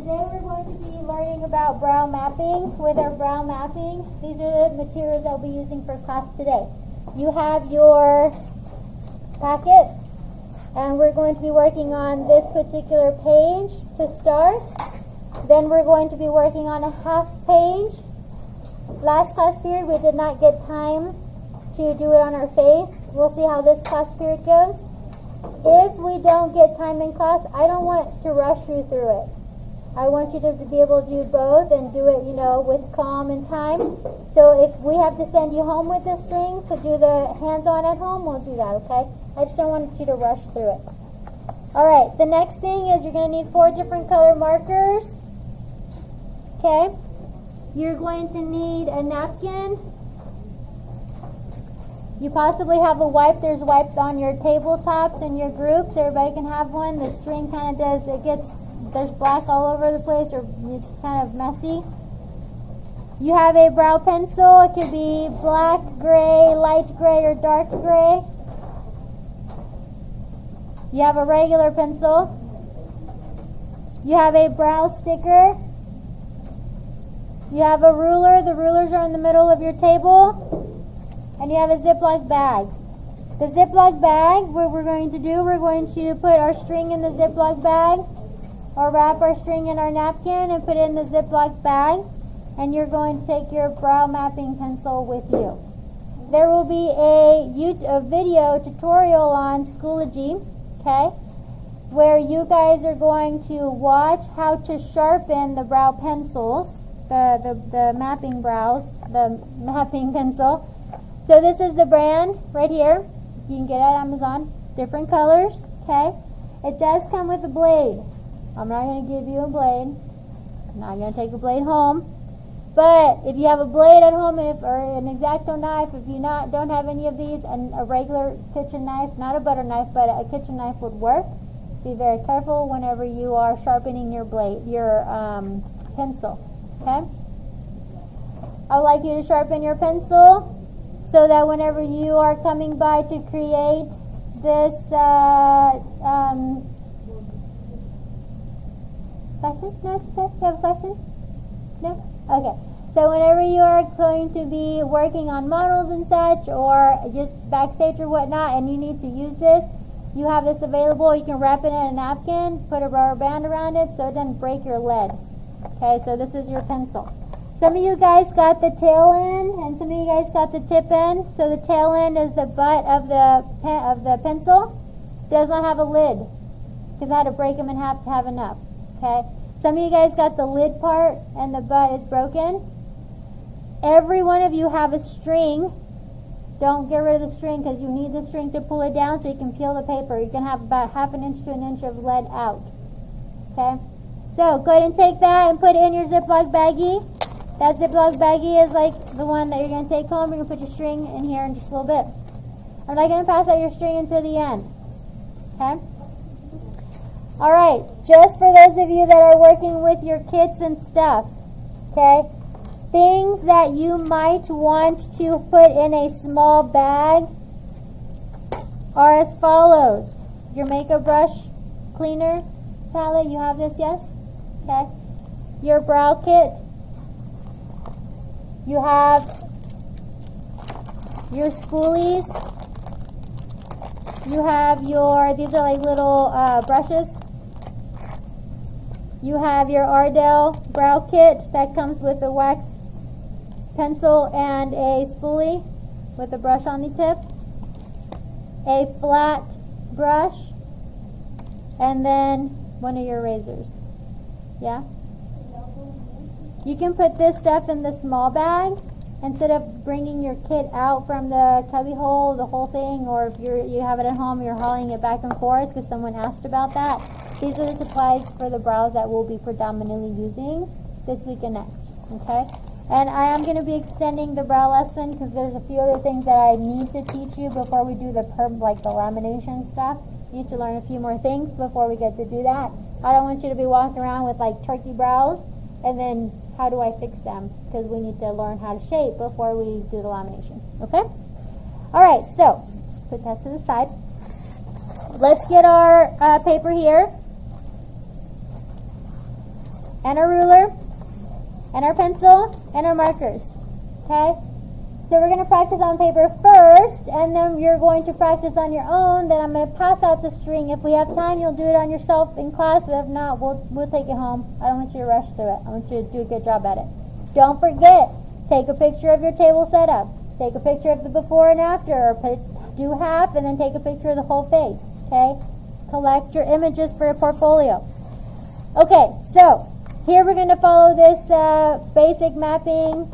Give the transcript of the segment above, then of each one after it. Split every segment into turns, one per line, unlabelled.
Today we're going to be learning about brow mapping. With our brow mapping, these are the materials that we'll be using for class today. You have your packet, and we're going to be working on this particular page to start. Then we're going to be working on a half page. Last class period we did not get time to do it on our face. We'll see how this class period goes. If we don't get time in class, I don't want to rush you through it. I want you to be able to do both and do it, with calm and time. So if we have to send you home with the string to do the hands-on at home, we'll do that, okay? I just don't want you to rush through it. All right, the next thing is you're going to need 4 different color markers, okay? You're going to need a napkin. You possibly have a wipe. There's wipes on your tabletops and your groups. Everybody can have one. The string kind of there's black all over the place, or it's kind of messy. You have a brow pencil. It could be black, gray, light gray, or dark gray. You have a regular pencil. You have a brow sticker. You have a ruler. The rulers are in the middle of your table. And you have a Ziploc bag. The Ziploc bag, what we're going to do, we're going to put our string in the Ziploc bag, or wrap our string in our napkin and put it in the Ziploc bag. And you're going to take your brow mapping pencil with you. There will be a video tutorial on Schoology, okay, where you guys are going to watch how to sharpen the brow pencils, the mapping brows, the mapping pencil. So this is the brand right here. You can get it at Amazon. Different colors, okay? It does come with a blade. I'm not going to give you a blade. I'm not going to take a blade home. But if you have a blade at home or an X-Acto knife, if you don't have any of these, and a regular kitchen knife, not a butter knife, but a kitchen knife would work. Be very careful whenever you are sharpening your pencil, okay? I would like you to sharpen your pencil, so that whenever you are coming by to create this question? No, it's okay. You have a question? No? Okay. So whenever you are going to be working on models and such, or just backstage or whatnot, and you need to use this, you have this available. You can wrap it in a napkin, put a rubber band around it so it doesn't break your lead. Okay, so this is your pencil. Some of you guys got the tail end, and some of you guys got the tip end. So the tail end is the butt of the pencil. It does not have a lid, because I had to break them in half to have enough. Okay. Some of you guys got the lid part, and the butt is broken. Every one of you have a string. Don't get rid of the string, because you need the string to pull it down so you can peel the paper. You can have about 1/2 inch to 1 inch of lead out. Okay. So go ahead and take that and put it in your Ziploc baggie. That Ziploc baggie is like the one that you're going to take home. You're going to put your string in here in just a little bit. I'm not going to pass out your string until the end. Okay? Alright, just for those of you that are working with your kits and stuff, okay, things that you might want to put in a small bag are as follows. Your makeup brush cleaner palette, you have this, yes? Okay. Your brow kit. You have your spoolies. You have these are like little brushes. You have your Ardell brow kit that comes with a wax pencil and a spoolie with a brush on the tip. A flat brush. And then one of your razors. Yeah? You can put this stuff in the small bag instead of bringing your kit out from the cubby hole, the whole thing, or if you have it at home, you're hauling it back and forth because someone asked about that. These are the supplies for the brows that we'll be predominantly using this week and next, okay? And I am going to be extending the brow lesson because there's a few other things that I need to teach you before we do the lamination stuff. You need to learn a few more things before we get to do that. I don't want you to be walking around with like turkey brows and then how do I fix them? Because we need to learn how to shape before we do the lamination. Okay? Alright, so put that to the side. Let's get our paper here. and our ruler, and our pencil, and our markers. Okay? So we're going to practice on paper first, and then you're going to practice on your own. Then I'm going to pass out the string. If we have time, you'll do it on yourself in class. If not, we'll take it home. I don't want you to rush through it. I want you to do a good job at it. Don't forget, take a picture of your table setup. Take a picture of the before and after, or do half, and then take a picture of the whole face. Okay? Collect your images for your portfolio. Okay, so here we're going to follow this basic mapping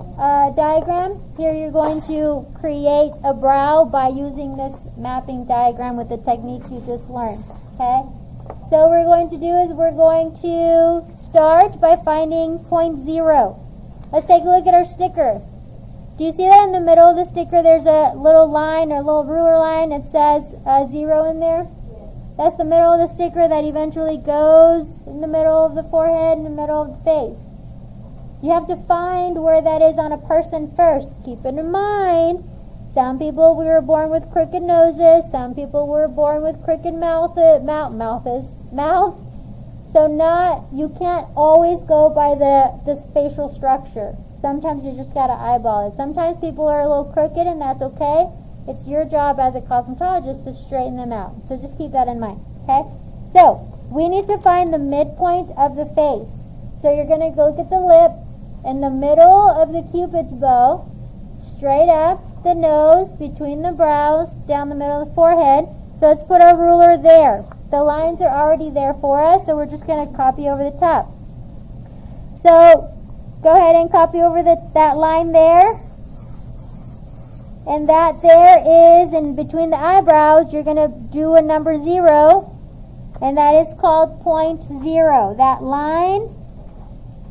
diagram. Here you're going to create a brow by using this mapping diagram with the techniques you just learned. Okay? So what we're going to do is we're going to start by finding point 0. Let's take a look at our sticker. Do you see that in the middle of the sticker there's a little line or a little ruler line that says 0 in there? That's the middle of the sticker that eventually goes in the middle of the forehead, in the middle of the face. You have to find where that is on a person first. Keep it in mind, some people we were born with crooked noses, some people were born with crooked mouths. So you can't always go by this facial structure. Sometimes you just gotta eyeball it. Sometimes people are a little crooked, and that's okay. It's your job as a cosmetologist to straighten them out. So just keep that in mind, okay? So we need to find the midpoint of the face. So you're going to go look at the lip in the middle of the Cupid's bow, straight up the nose, between the brows, down the middle of the forehead. So let's put our ruler there. The lines are already there for us, so we're just going to copy over the top. So go ahead and copy over that line there. And that there is, in between the eyebrows, you're going to do a number 0, and that is called point 0. That line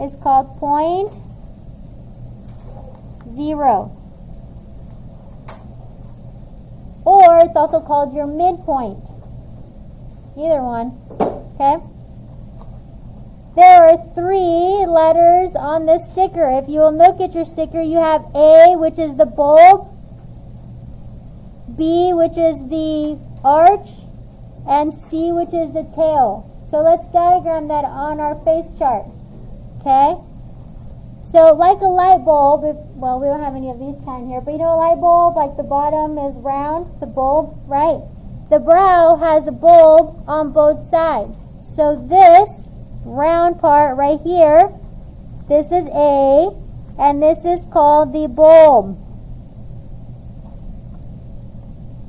is called point 0. Or it's also called your midpoint. Either one. Okay? There are 3 letters on this sticker. If you will look at your sticker, you have A, which is the bulb, B, which is the arch, and C, which is the tail. So let's diagram that on our face chart. Okay? So like a light bulb, we don't have any of these kind here, but you know a light bulb, like the bottom is round, it's a bulb, right? The brow has a bulb on both sides. So this round part right here, this is A, and this is called the bulb.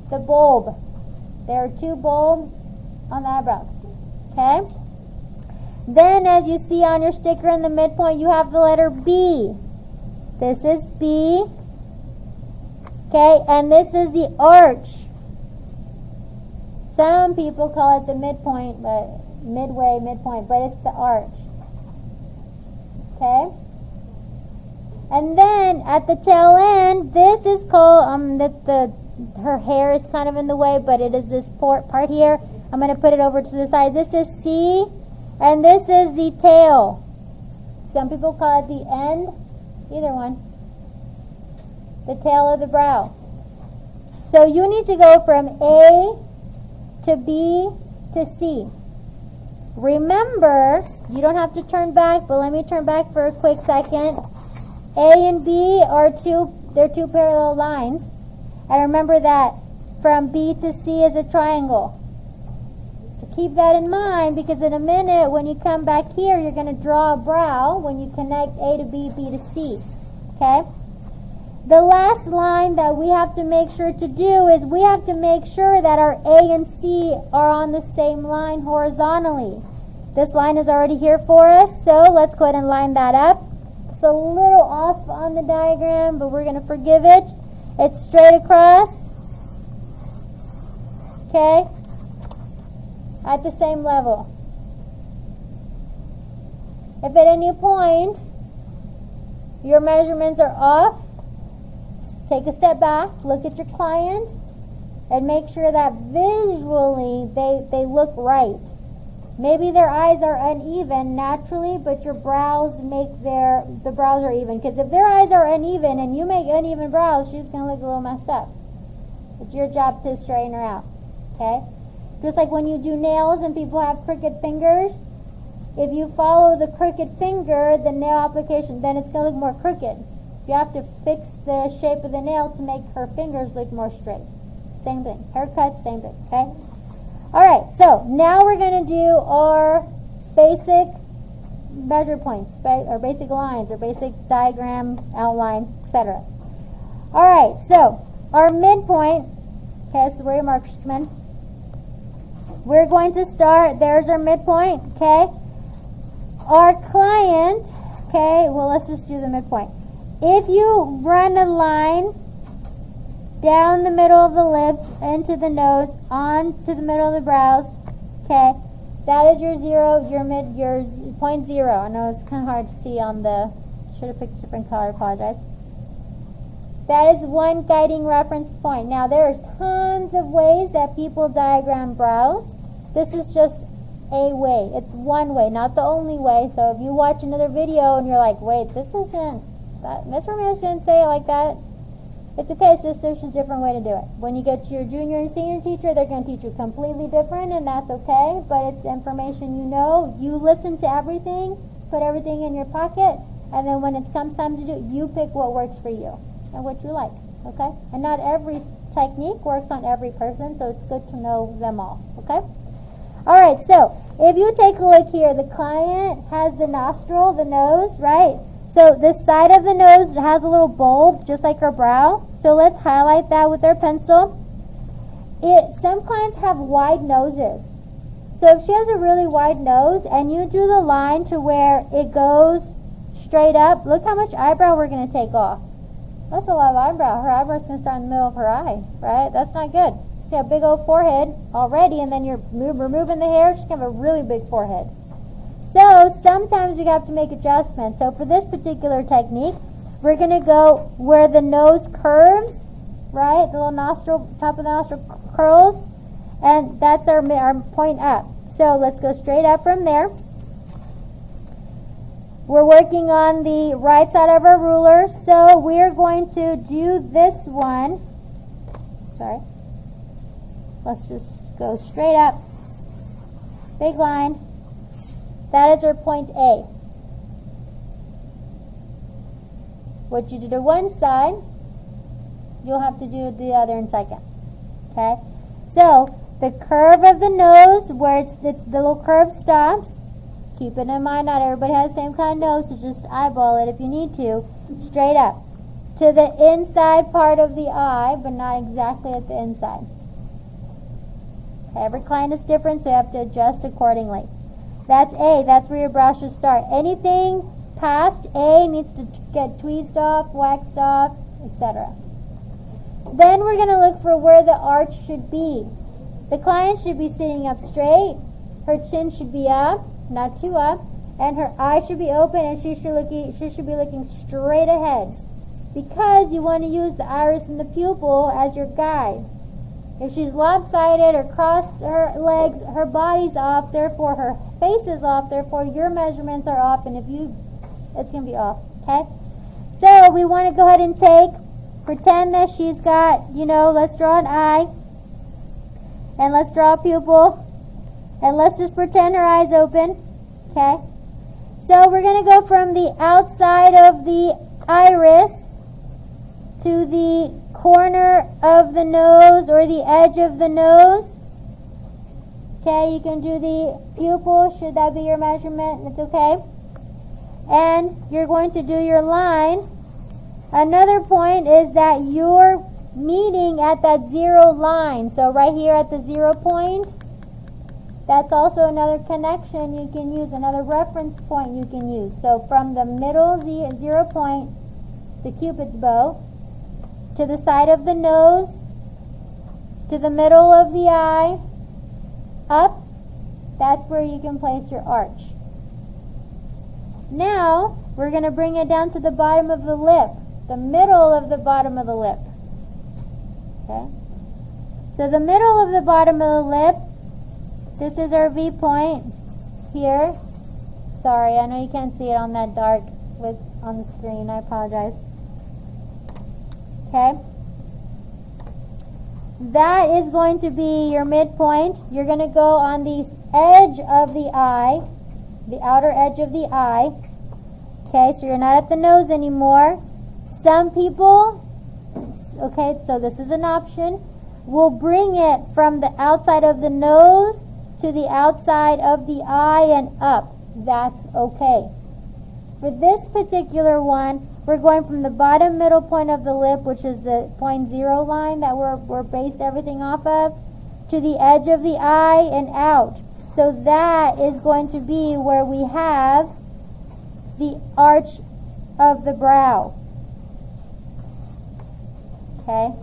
The bulb. There are 2 bulbs on the eyebrows. Okay? Then as you see on your sticker in the midpoint, you have the letter B. This is B. Okay? And this is the arch. Some people call it the midpoint, but midpoint, but it's the arch. Okay? And then at the tail end, this is called her hair is kind of in the way, but it is this part here. I'm going to put it over to the side. This is C, and this is the tail. Some people call it the end. Either one. The tail of the brow. So you need to go from A to B to C. Remember, you don't have to turn back, but let me turn back for a quick second. A and B are they're 2 parallel lines. And remember that from B to C is a triangle. So keep that in mind, because in a minute when you come back here, you're going to draw a brow when you connect A to B, B to C. Okay? The last line that we have to make sure to do is we have to make sure that our A and C are on the same line horizontally. This line is already here for us, so let's go ahead and line that up. It's a little off on the diagram, but we're going to forgive it. It's straight across, okay, at the same level. If at any point your measurements are off, take a step back, look at your client, and make sure that visually they look right. Maybe their eyes are uneven naturally, but your brows make the brows are even. Because if their eyes are uneven and you make uneven brows, she's going to look a little messed up. It's your job to straighten her out. Okay? Just like when you do nails and people have crooked fingers, if you follow the crooked finger, the nail application, then it's going to look more crooked. You have to fix the shape of the nail to make her fingers look more straight. Same thing. Haircut, same thing. Okay? Alright, so now we're going to do our basic measure points, or basic lines, or basic diagram, outline, etc. Alright, so our midpoint, okay, this is where your markers come in. We're going to start, there's our midpoint, okay? Our client, okay, well, let's just do the midpoint. If you run a line down the middle of the lips, into the nose, onto the middle of the brows, okay, that is your zero, your mid, your point zero. I know it's kind of hard to see on the, should have picked a different color, apologize. That is one guiding reference point. Now, there's tons of ways that people diagram brows. This is just a way. It's one way, not the only way. So if you watch another video and you're like, wait, this isn't, Miss Ramirez didn't say it like that. It's okay, it's just there's a different way to do it. When you get to your junior and senior teacher, they're going to teach you completely different, and that's okay, but it's information you know. You listen to everything, put everything in your pocket, and then when it comes time to do it, you pick what works for you and what you like, okay? And not every technique works on every person, so it's good to know them all, okay? Alright, so if you take a look here, the client has the nostril, the nose, right? So this side of the nose has a little bulb, just like her brow. So let's highlight that with our pencil. Some clients have wide noses. So if she has a really wide nose and you do the line to where it goes straight up, look how much eyebrow we're going to take off. That's a lot of eyebrow. Her eyebrow's going to start in the middle of her eye, right? That's not good. She has a big old forehead already, and then you're removing the hair. She's going to have a really big forehead. So sometimes we have to make adjustments. So for this particular technique, we're going to go where the nose curves, right? The little nostril, top of the nostril curls, and that's our point up. So let's go straight up from there. We're working on the right side of our ruler, so we're going to do this one. Sorry. Let's just go straight up. Big line. That is our point A. What you do to one side, you'll have to do the other in second. Okay? So, the curve of the nose, where it's the little curve stops, keep it in mind, not everybody has the same kind of nose, so just eyeball it if you need to, straight up. To the inside part of the eye, but not exactly at the inside. Okay, every client is different, so you have to adjust accordingly. That's A. That's where your brow should start. Anything past A needs to get tweezed off, waxed off, etc. Then we're going to look for where the arch should be. The client should be sitting up straight. Her chin should be up, not too up, and her eye should be open, and she should be looking straight ahead, because you want to use the iris and the pupil as your guide. If she's lopsided or crossed her legs, her body's off, therefore her face is off, therefore your measurements are off, and it's going to be off, okay? So we want to go ahead and pretend that she's got, let's draw an eye, and let's draw a pupil, and let's just pretend her eye's open, okay? So we're going to go from the outside of the iris to the corner of the nose or the edge of the nose. Okay, you can do the pupil, should that be your measurement, it's okay. And you're going to do your line. Another point is that you're meeting at that zero line. So right here at the 0 point, that's also another connection you can use, another reference point you can use. So from the middle 0 point, the Cupid's bow, to the side of the nose, to the middle of the eye, up, that's where you can place your arch. Now, we're going to bring it down to the bottom of the lip, the middle of the bottom of the lip. Okay? So the middle of the bottom of the lip, this is our V point here. Sorry, I know you can't see it on that dark on the screen. I apologize. Okay? That is going to be your midpoint. You're going to go on the edge of the eye the outer edge of the eye. Okay, so you're not at the nose anymore. Some people, okay, so this is an option, will bring it from the outside of the nose to the outside of the eye and up. That's okay. For this particular one, we're going from the bottom middle point of the lip, which is the 0.0 line that we're based everything off of, to the edge of the eye and out. So that is going to be where we have the arch of the brow. Okay?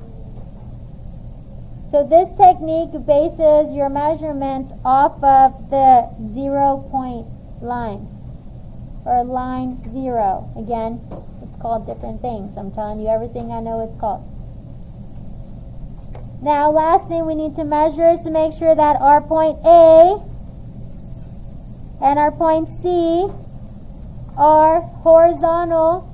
So this technique bases your measurements off of the 0 point line, or line 0. Again, it's called different things. I'm telling you everything I know it's called. Now, last thing we need to measure is to make sure that our point A and our point C are horizontal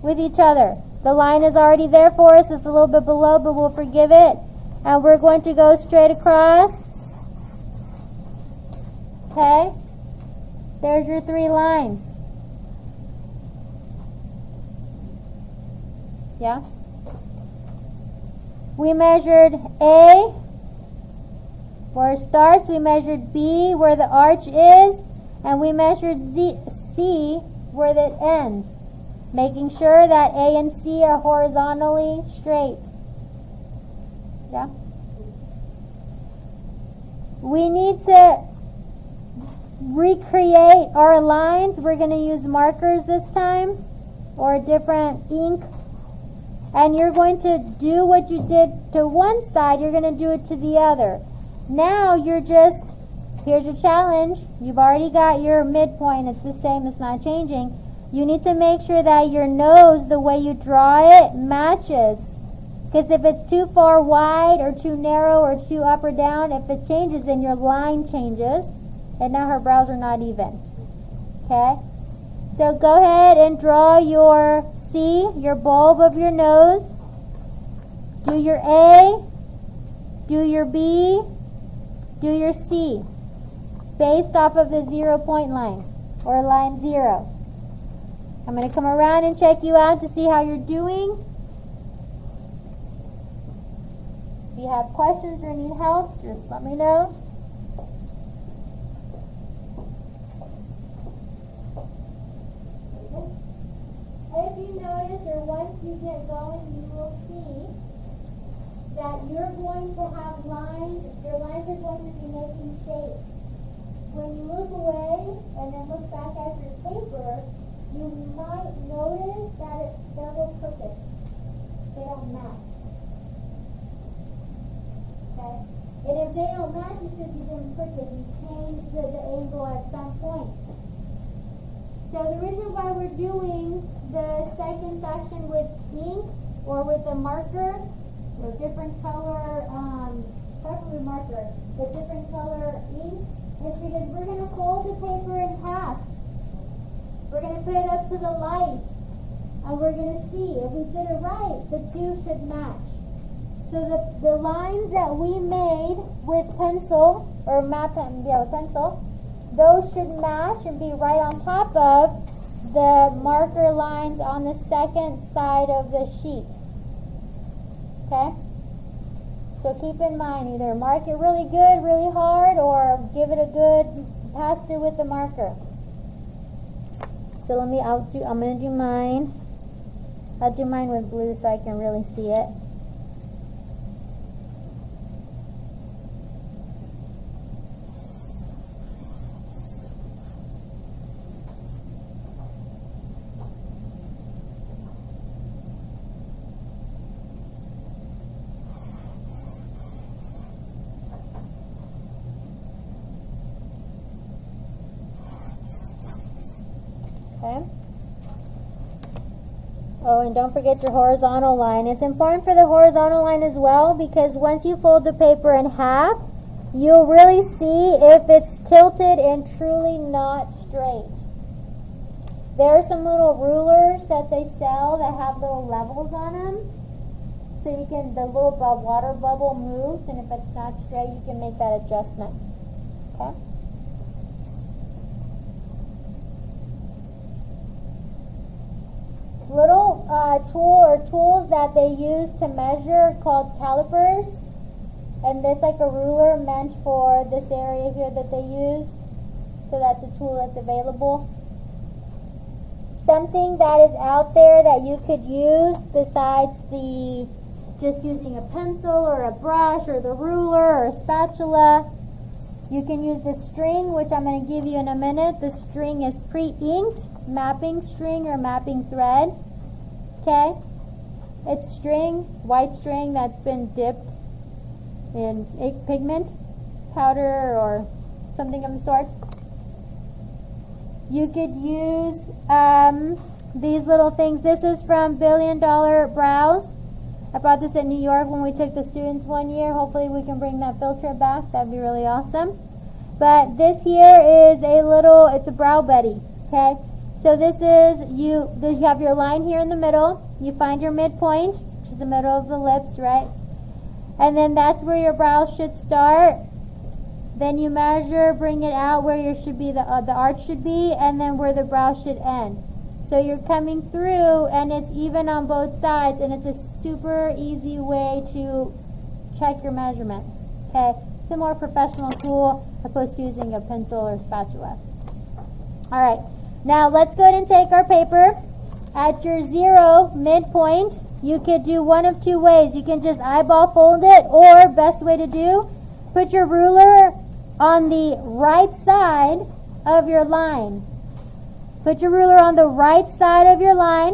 with each other. The line is already there for us. It's a little bit below, but we'll forgive it. And we're going to go straight across. Okay? There's your 3 lines. Yeah? We measured A, where it starts. We measured B, where the arch is. And we measured C, where it ends. Making sure that A and C are horizontally straight. Yeah? We need to recreate our lines. We're going to use markers this time, or a different ink. And you're going to do what you did to one side, you're going to do it to the other. Now you're just, here's your challenge. You've already got your midpoint. It's the same, it's not changing. You need to make sure that your nose, the way you draw it, matches. Because if it's too far wide or too narrow or too up or down, if it changes, then your line changes. And now her brows are not even. Okay? So go ahead and draw your C, your bulb of your nose. Do your A. Do your B. Do your C. Based off of the 0 point line, or line 0. I'm going to come around and check you out to see how you're doing. If you have questions or need help, just let me know. If you notice, or once you get going, you will see that you're going to have lines. Your lines are going to be making shapes. When you look away and then look back at your paper, you might notice that they're a little crooked. They don't match. Okay? And if they don't match, it's because you didn't crooked. You changed the angle at some point. So the reason why we're doing the second section with ink or with a marker, or different color, preferably marker, but different color ink, is because we're going to fold the paper in half. We're going to put it up to the light, and we're going to see. If we did it right, the two should match. So the lines that we made with pencil, or with pencil, those should match and be right on top of the marker lines on the second side of the sheet. Okay? So keep in mind, either mark it really good, really hard, or give it a good pass through with the marker. So I'm going to do mine. I'll do mine with blue so I can really see it. Okay. Oh, and don't forget your horizontal line. It's important for the horizontal line as well, because once you fold the paper in half, you'll really see if it's tilted and truly not straight. There are some little rulers that they sell that have little levels on them. So you can, the little water bubble moves, and if it's not straight, you can make that adjustment. Okay? little tool or tools that they use to measure called calipers. And it's like a ruler meant for this area here that they use. So that's a tool that's available. Something that is out there that you could use besides the just using a pencil or a brush or the ruler or a spatula. You can use the string, which I'm going to give you in a minute. The string is pre-inked mapping string or mapping thread. Okay? It's string, white string that's been dipped in ink pigment, powder, or something of the sort. You could use these little things. This is from Billion Dollar Brows. I brought this at New York when we took the students one year. Hopefully we can bring that filter back. That'd be really awesome. But this here is it's a brow buddy. Okay? So this is, you have your line here in the middle. You find your midpoint, which is the middle of the lips, right? And then that's where your brows should start. Then you measure, bring it out where you should be, the arch should be, and then where the brow should end. So you're coming through, and it's even on both sides, and it's a super easy way to check your measurements. Okay, it's a more professional tool opposed to using a pencil or spatula. All right, now let's go ahead and take our paper. At your 0 midpoint, you could do one of two ways. You can just eyeball fold it, or best way to do, put your ruler on the right side of your line. Put your ruler on the right side of your line.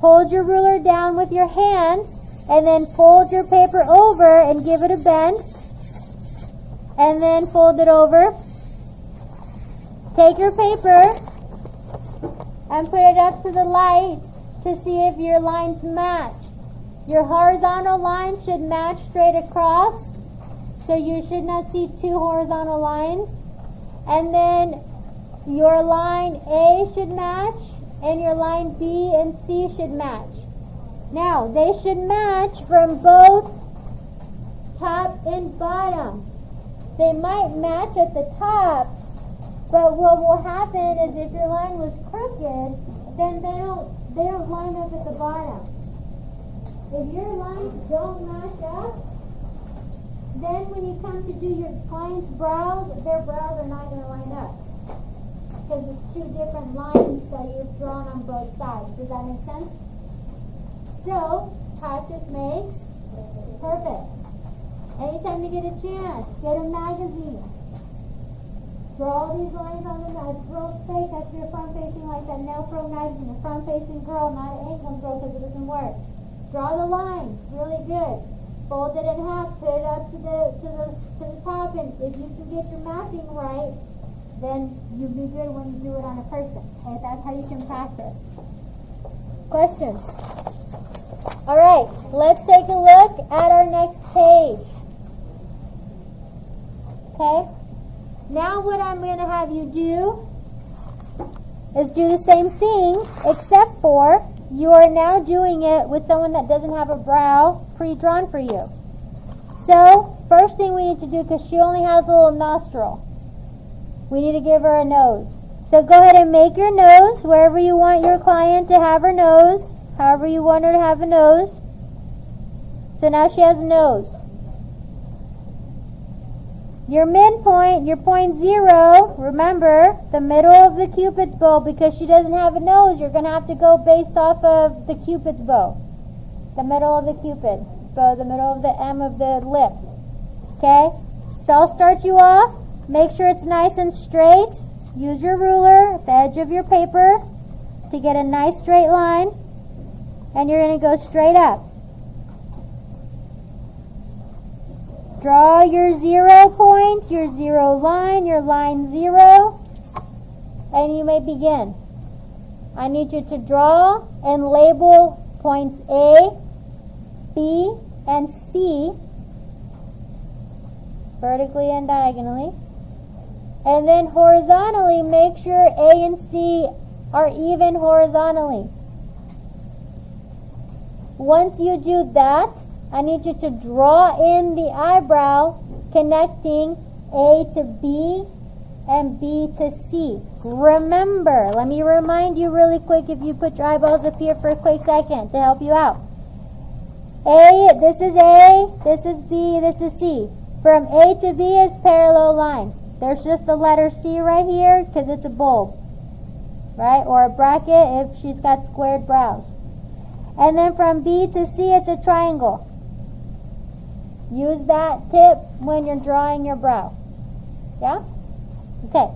Hold your ruler down with your hand, and then fold your paper over and give it a bend. And then fold it over. Take your paper and put it up to the light to see if your lines match. Your horizontal line should match straight across, so you should not see two horizontal lines. And then your line A should match, and your line B and C should match. Now, they should match from both top and bottom. They might match at the top, but what will happen is if your line was crooked, then they don't line up at the bottom. If your lines don't match up, then when you come to do your client's brows, their brows are not going to line up, because it's two different lines that you've drawn on both sides. Does that make sense? So, practice makes perfect. Anytime you get a chance, get a magazine. Draw these lines on the girl's face. Has to be a front-facing, like that nail pro magazine. A front-facing girl, not an ankle girl, because it doesn't work. Draw the lines really good. Fold it in half. Put it up to the top, and if you can get your mapping right, then you'll be good when you do it on a person. Okay, that's how you can practice. Questions? All right, let's take a look at our next page. Okay. Now what I'm going to have you do is do the same thing, except for you are now doing it with someone that doesn't have a brow pre-drawn for you. So, first thing we need to do, because she only has a little nostril, we need to give her a nose. So go ahead and make your nose wherever you want your client to have her nose, however you want her to have a nose. So now she has a nose. Your midpoint, your point 0, remember, the middle of the Cupid's bow, because she doesn't have a nose, you're going to have to go based off of the Cupid's bow. The middle of the Cupid bow, the middle of the M of the lip. Okay? So I'll start you off. Make sure it's nice and straight. Use your ruler at the edge of your paper to get a nice straight line. And you're going to go straight up. Draw your 0 point, your 0 line, your line 0, and you may begin. I need you to draw and label points A, B, and C vertically and diagonally. And then horizontally, make sure A and C are even horizontally. Once you do that, I need you to draw in the eyebrow connecting A to B and B to C. Remember, let me remind you really quick if you put your eyeballs up here for a quick second to help you out. This is A, this is B, this is C. From A to B is parallel line. There's just the letter C right here because it's a bulb, right? Or a bracket if she's got squared brows. And then from B to C, it's a triangle. Use that tip when you're drawing your brow. Yeah? Okay.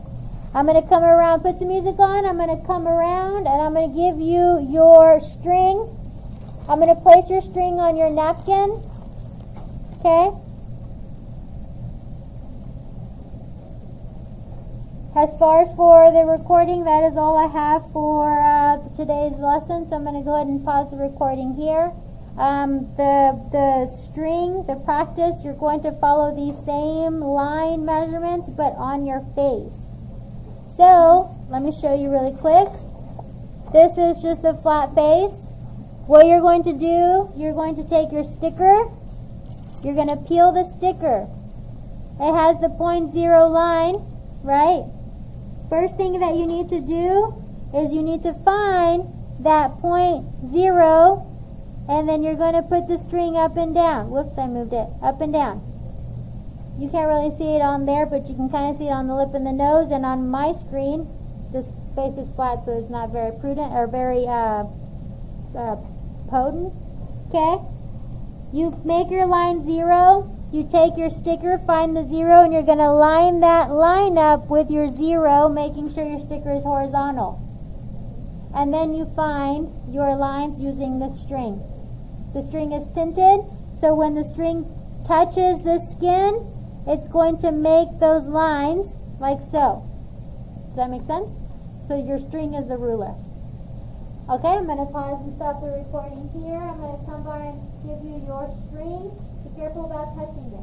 I'm going to come around, put some music on. I'm going to come around and I'm going to give you your string. I'm going to place your string on your napkin. Okay? As far as for the recording, that is all I have for today's lesson. So I'm going to go ahead and pause the recording here. The string, the practice, you're going to follow these same line measurements, but on your face. So, let me show you really quick. This is just the flat face. What you're going to do, you're going to take your sticker. You're going to peel the sticker. It has the 0.0 line, right? First thing that you need to do is you need to find that 0.0, and then you're going to put the string up and down. Whoops, I moved it. Up and down. You can't really see it on there, but you can kind of see it on the lip and the nose. And on my screen, this face is flat, so it's not very prudent or very potent. Okay? You make your line 0. You take your sticker, find the 0, and you're going to line that line up with your 0, making sure your sticker is horizontal. And then you find your lines using the string. The string is tinted, so when the string touches the skin, it's going to make those lines like so. Does that make sense? So your string is the ruler. Okay, I'm going to pause and stop the recording here. I'm going to come by and give you your string. Be careful about touching it.